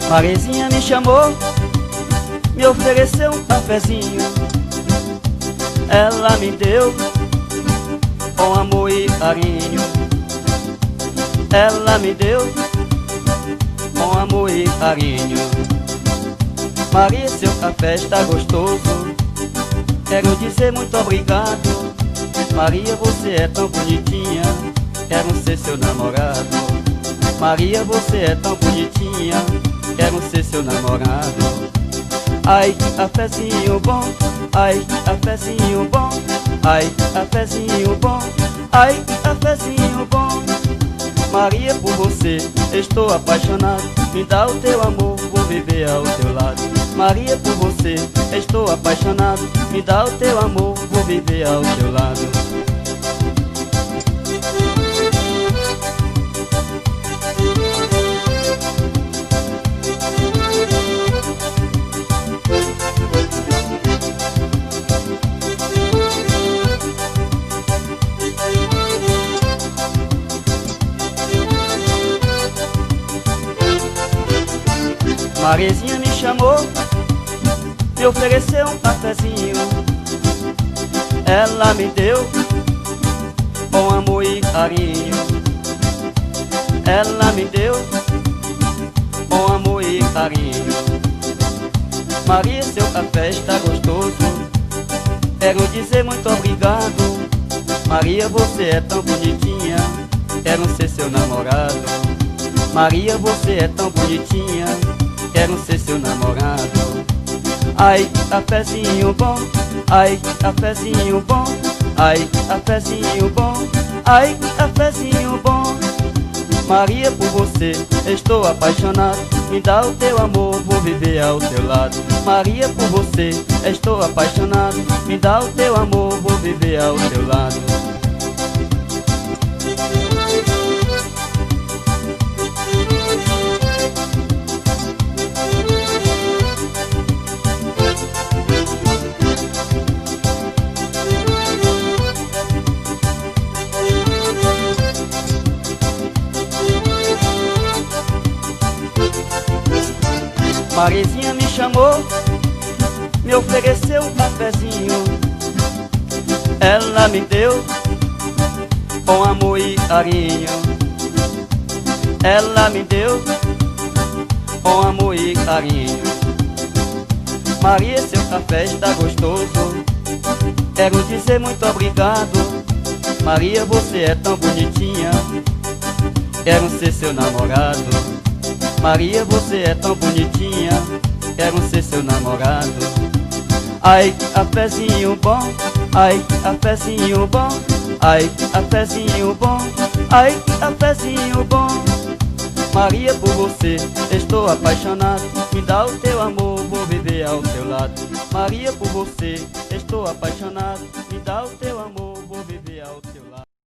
Mariazinha me chamou, me ofereceu um cafezinho. Ela me deu com amor e carinho. Ela me deu com amor e carinho. Maria, seu café está gostoso, quero dizer muito obrigado. Maria, você é tão bonitinha, quero ser seu namorado. Maria, você é tão bonitinha, quero ser seu namorado. Ai, que cafezinho bom, ai, que cafezinho bom, ai, que cafezinho bom, ai, que cafezinho bom. Maria, por você estou apaixonado, me dá o teu amor, vou viver ao teu lado. Maria, por você estou apaixonado, me dá o teu amor, vou viver ao teu lado. Mariazinha me chamou, me ofereceu um cafezinho. Ela me deu com amor e carinho. Ela me deu com amor e carinho. Maria, seu café está gostoso, quero dizer muito obrigado. Maria, você é tão bonitinha, quero ser seu namorado. Maria, você é tão bonitinha, quero ser seu namorado. Ai, que cafezinho bom, ai, que cafezinho bom, ai, que cafezinho bom, ai, que cafezinho bom. Maria, por você estou apaixonado, me dá o teu amor, vou viver ao teu lado. Maria, por você estou apaixonado, me dá o teu amor, vou viver ao teu lado. Mariazinha me chamou, me ofereceu um cafezinho. Ela me deu com amor e carinho. Ela me deu com amor e carinho. Maria, seu café está gostoso, quero dizer muito obrigado. Maria, você é tão bonitinha, quero ser seu namorado. Maria, você é tão bonitinha, quero ser seu namorado. Ai, que cafezinho bom, ai, que cafezinho bom, ai, que cafezinho bom, ai, que cafezinho bom. Maria, por você estou apaixonado, me dá o teu amor, vou viver ao teu lado. Maria, por você estou apaixonado, me dá o teu amor, vou viver ao teu lado.